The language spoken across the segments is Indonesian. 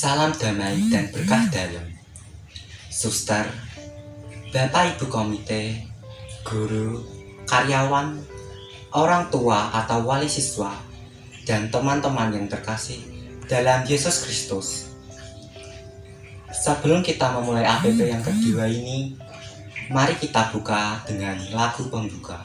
Salam damai dan berkah dalam. Suster, Bapak Ibu komite, guru, karyawan, orang tua atau wali siswa, dan teman-teman yang terkasih dalam Yesus Kristus. Sebelum kita memulai APP yang kedua ini, mari kita buka dengan lagu pembuka.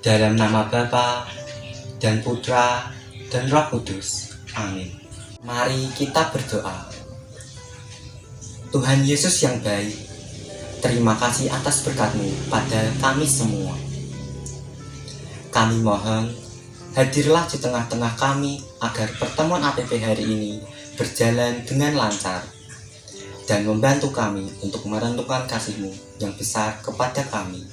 Dalam nama Bapa dan Putra dan Roh Kudus. Amin. Mari kita berdoa. Tuhan Yesus yang baik, terima kasih atas berkat-Mu pada kami semua. Kami mohon, hadirlah di tengah-tengah kami agar pertemuan APP hari ini berjalan dengan lancar dan membantu kami untuk merenungkan kasih-Mu yang besar kepada kami.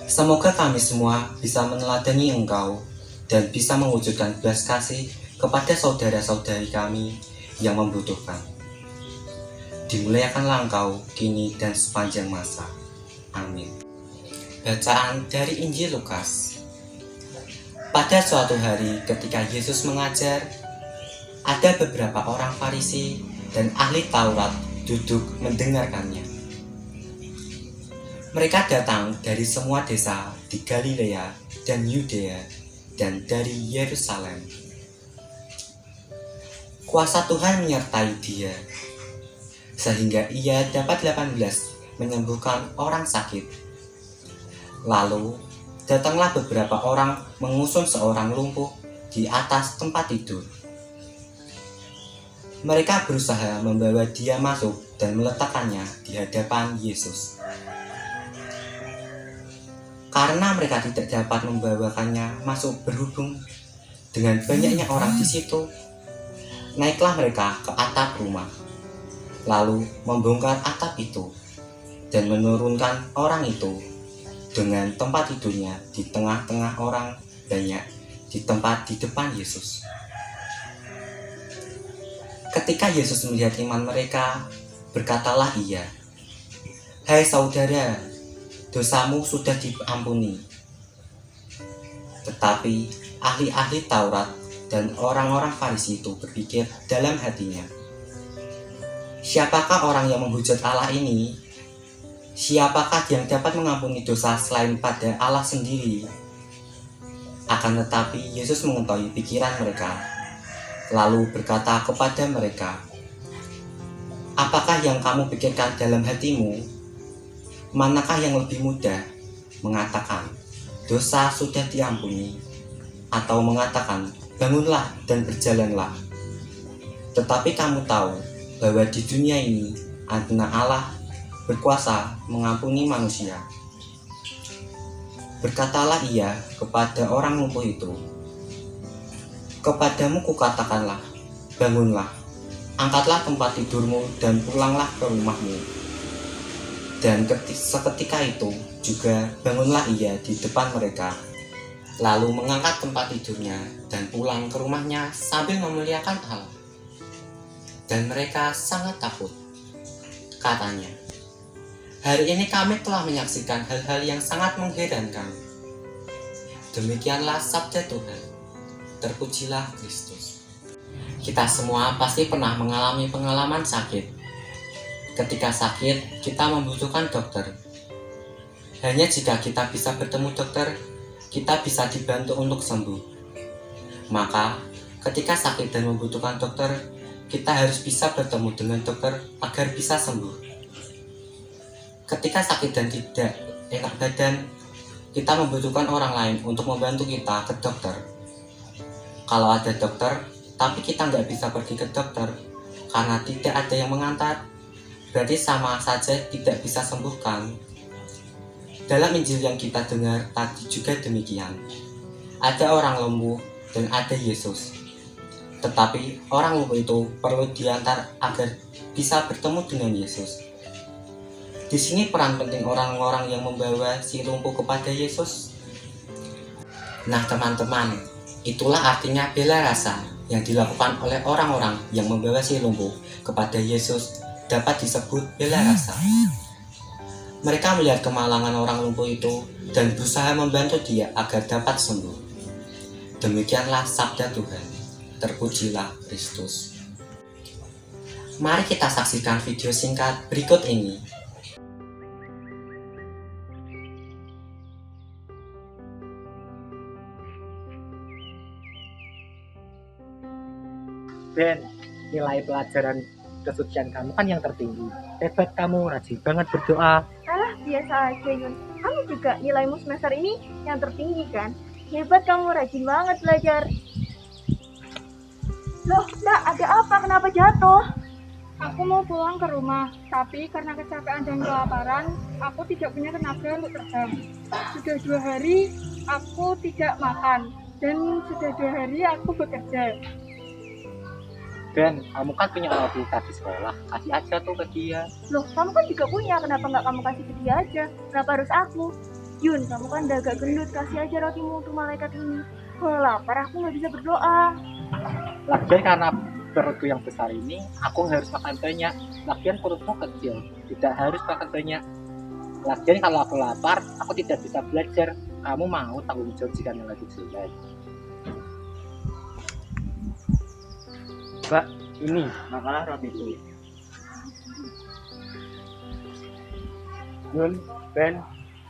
Semoga kami semua bisa meneladani Engkau dan bisa mewujudkan belas kasih kepada saudara-saudari kami yang membutuhkan. Dimuliakanlah Engkau kini dan sepanjang masa. Amin. Bacaan dari Injil Lukas. Pada suatu hari ketika Yesus mengajar, ada beberapa orang Farisi dan ahli Taurat duduk mendengarkannya. Mereka datang dari semua desa di Galilea dan Yudea dan dari Yerusalem. Kuasa Tuhan menyertai dia, sehingga ia dapat 18 menyembuhkan orang sakit. Lalu datanglah beberapa orang mengusung seorang lumpuh di atas tempat tidur. Mereka berusaha membawa dia masuk dan meletakkannya di hadapan Yesus. Karena mereka tidak dapat membawakannya masuk berhubung dengan banyaknya orang di situ, naiklah mereka ke atap rumah, lalu membongkar atap itu dan menurunkan orang itu dengan tempat tidurnya di tengah-tengah orang banyak di tempat di depan Yesus. Ketika Yesus melihat iman mereka, berkatalah ia, "Hai saudara, dosamu sudah diampuni." Tetapi ahli-ahli Taurat dan orang-orang Farisi itu berpikir dalam hatinya, "Siapakah orang yang menghujat Allah ini? Siapakah yang dapat mengampuni dosa selain pada Allah sendiri?" Akan tetapi Yesus mengetahui pikiran mereka, lalu berkata kepada mereka, "Apakah yang kamu pikirkan dalam hatimu? Manakah yang lebih mudah mengatakan, dosa sudah diampuni, atau mengatakan, bangunlah dan berjalanlah. Tetapi kamu tahu bahwa di dunia ini Anak Allah berkuasa mengampuni manusia. Berkatalah ia kepada orang lumpuh itu, kepadamu kukatakanlah, bangunlah, angkatlah tempat tidurmu dan pulanglah ke rumahmu. Dan seketika itu juga bangunlah ia di depan mereka, lalu mengangkat tempat tidurnya dan pulang ke rumahnya sambil memuliakan Allah. Dan mereka sangat takut. Katanya, hari ini kami telah menyaksikan hal-hal yang sangat mengherankan. Demikianlah sabda Tuhan. Terpujilah Kristus. Kita semua pasti pernah mengalami pengalaman sakit. Ketika sakit, kita membutuhkan dokter. Hanya jika kita bisa bertemu dokter, kita bisa dibantu untuk sembuh. Maka, ketika sakit dan membutuhkan dokter, kita harus bisa bertemu dengan dokter agar bisa sembuh. Ketika sakit dan tidak enak badan, kita membutuhkan orang lain untuk membantu kita ke dokter. Kalau ada dokter, tapi kita nggak bisa pergi ke dokter karena tidak ada yang mengantar, berarti sama saja tidak bisa sembuhkan. Dalam Injil yang kita dengar tadi juga demikian. Ada orang lumpuh dan ada Yesus. Tetapi orang lumpuh itu perlu diantar agar bisa bertemu dengan Yesus. Di sini peran penting orang-orang yang membawa si lumpuh kepada Yesus. Nah teman-teman, itulah artinya bela rasa yang dilakukan oleh orang-orang yang membawa si lumpuh kepada Yesus dapat disebut bela rasa. Mereka melihat kemalangan orang lumpuh itu dan berusaha membantu dia agar dapat sembuh. Demikianlah sabda Tuhan. Terpujilah Kristus. Mari kita saksikan video singkat berikut ini. Ben, nilai pelajaran kesucian kamu kan yang tertinggi. Hebat kamu, rajin banget berdoa. Alah, biasa aja Yun. Kamu juga nilaimu semester ini yang tertinggi kan? Hebat kamu, rajin banget belajar. Loh, Nak, ada apa? Kenapa jatuh? Aku mau pulang ke rumah, tapi karena kecapean dan kelaparan, aku tidak punya tenaga untuk terbang. Sudah 2 hari aku tidak makan, dan sudah 2 hari aku bekerja. Ben, kamu kan punya roti di sekolah, kasih aja tuh ke dia. Loh, kamu kan juga punya. Kenapa nggak kamu kasih ke dia aja? Kenapa harus aku? Yun, kamu kan udah agak gendut. Kasih aja rotimu untuk malaikat ini. Kalau lapar, aku nggak bisa berdoa. Lagian karena perutku yang besar ini, aku harus makan banyak. Lagian perutmu kecil, tidak harus makan banyak. Lagian kalau aku lapar, aku tidak bisa belajar. Kamu mau tanggung jawab jika nilai jelek? Mbak, ini makanlah rotiku. Yun, Ben,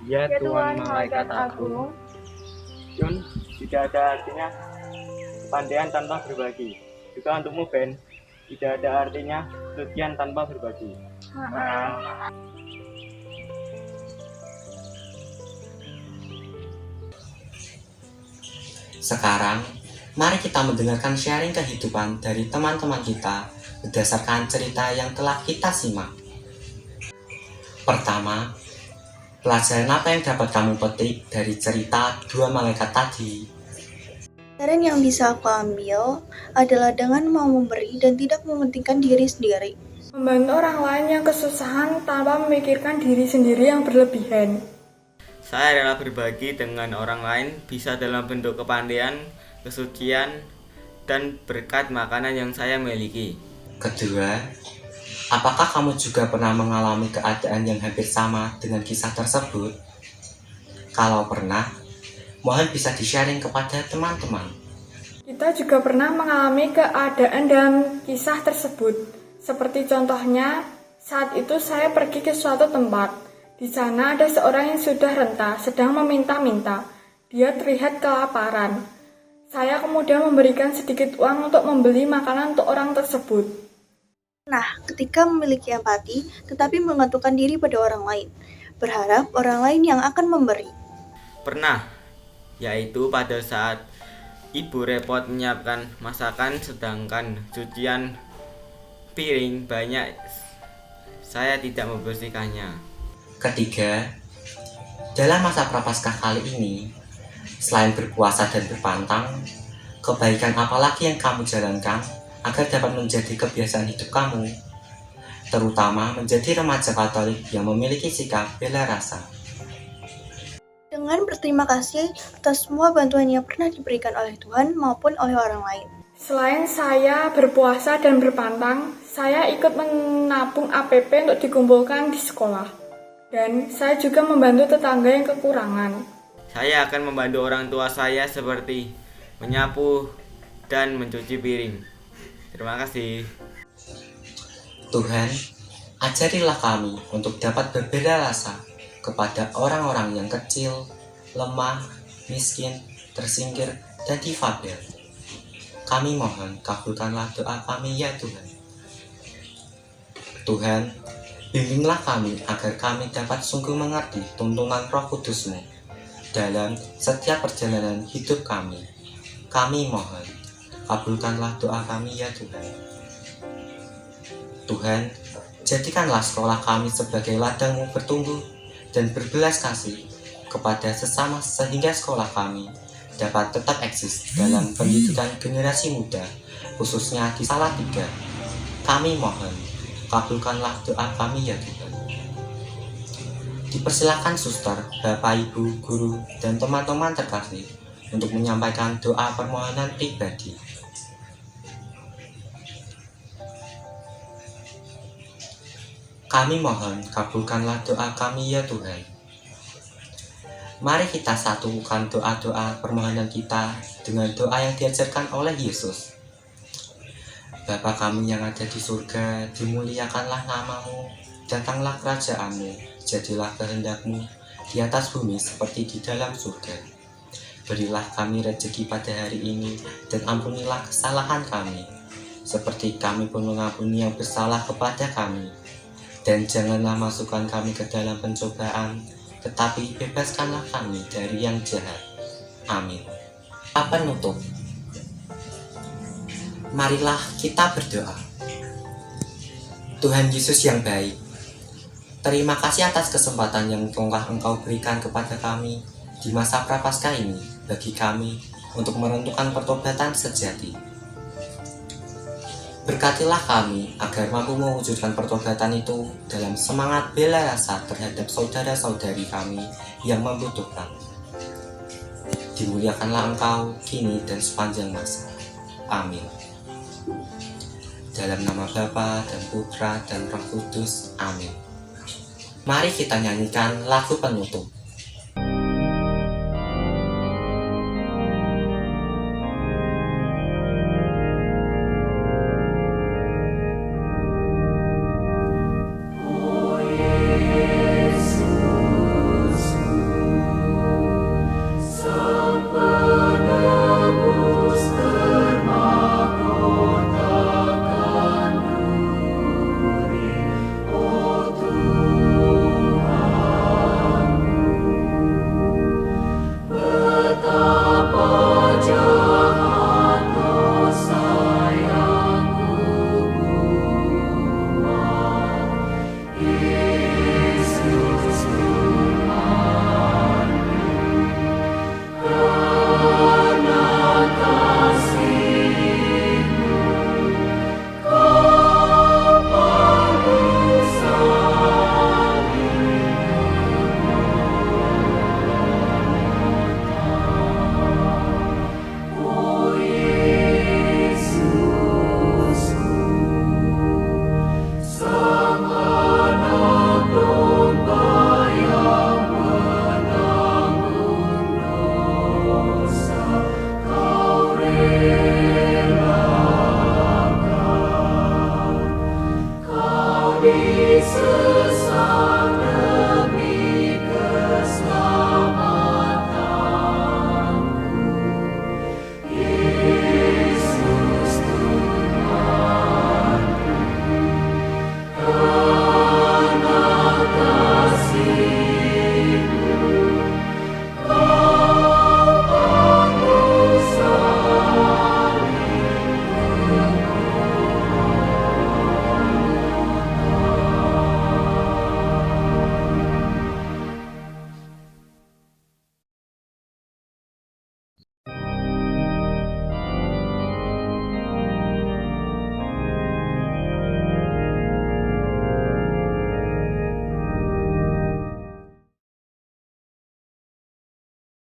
ya Tuhan malaikat agung. Yun, tidak ada artinya kepandaian tanpa berbagi. Juga untukmu Ben, tidak ada artinya kesucian tanpa berbagi. Sekarang, mari kita mendengarkan sharing kehidupan dari teman-teman kita berdasarkan cerita yang telah kita simak. Pertama, pelajaran apa yang dapat kamu petik dari cerita 2 malaikat tadi? Pelajaran yang bisa aku ambil adalah dengan mau memberi dan tidak mementingkan diri sendiri. Membantu orang lain yang kesusahan tanpa memikirkan diri sendiri yang berlebihan. Saya adalah berbagi dengan orang lain, bisa dalam bentuk kepandaian, kesucian, dan berkat makanan yang saya miliki. Kedua, apakah kamu juga pernah mengalami keadaan yang hampir sama dengan kisah tersebut? Kalau pernah, mohon bisa di-sharing kepada teman-teman. Kita juga pernah mengalami keadaan dalam kisah tersebut. Seperti contohnya, saat itu saya pergi ke suatu tempat. Di sana ada seorang yang sudah renta, sedang meminta-minta. Dia terlihat kelaparan. Saya kemudian memberikan sedikit uang untuk membeli makanan untuk orang tersebut. Nah, ketika memiliki empati, tetapi menggantungkan diri pada orang lain, berharap orang lain yang akan memberi. Pernah, yaitu pada saat ibu repot menyiapkan masakan sedangkan cucian piring banyak, saya tidak membersihkannya. Ketiga, dalam masa prapaskah kali ini, selain berpuasa dan berpantang, kebaikan apalagi yang kamu jalankan agar dapat menjadi kebiasaan hidup kamu, terutama menjadi remaja Katolik yang memiliki sikap bela rasa. Dengan berterima kasih atas semua bantuan yang pernah diberikan oleh Tuhan maupun oleh orang lain. Selain saya berpuasa dan berpantang, saya ikut menabung APP untuk dikumpulkan di sekolah. Dan saya juga membantu tetangga yang kekurangan. Saya akan membantu orang tua saya seperti menyapu dan mencuci piring. Terima kasih. Tuhan, ajarilah kami untuk dapat berbela rasa kepada orang-orang yang kecil, lemah, miskin, tersingkir, dan difabel. Kami mohon kabulkanlah doa kami ya Tuhan. Tuhan, bimbinglah kami agar kami dapat sungguh mengerti tuntunan Roh Kudus-Mu dalam setiap perjalanan hidup kami. Kami mohon kabulkanlah doa kami ya Tuhan. Tuhan, jadikanlah sekolah kami sebagai ladang-Mu bertumbuh dan berbelas kasih kepada sesama sehingga sekolah kami dapat tetap eksis dalam pendidikan generasi muda, khususnya di Salatiga. Kami mohon, kabulkanlah doa kami ya Tuhan. Dipersilakan suster, bapak, ibu, guru, dan teman-teman terkasih untuk menyampaikan doa permohonan pribadi. Kami mohon, kabulkanlah doa kami ya Tuhan. Mari kita satukan doa-doa permohonan kita dengan doa yang diajarkan oleh Yesus. Bapa kami yang ada di surga, dimuliakanlah nama-Mu, datanglah kerajaan-Mu, jadilah kehendak-Mu di atas bumi seperti di dalam surga. Berilah kami rezeki pada hari ini, dan ampunilah kesalahan kami, seperti kami pun mengampuni yang bersalah kepada kami. Dan janganlah masukkan kami ke dalam pencobaan, tetapi bebaskanlah kami dari yang jahat. Amin. Penutup. Marilah kita berdoa. Tuhan Yesus yang baik, terima kasih atas kesempatan yang telah Engkau berikan kepada kami di masa Prapaskah ini bagi kami untuk menentukan pertobatan sejati. Berkatilah kami agar mampu mewujudkan pertobatan itu dalam semangat bela rasa terhadap saudara-saudari kami yang membutuhkan. Dimuliakanlah Engkau kini dan sepanjang masa. Amin. Dalam nama Bapa dan Putra dan Roh Kudus. Amin. Mari kita nyanyikan lagu penutup.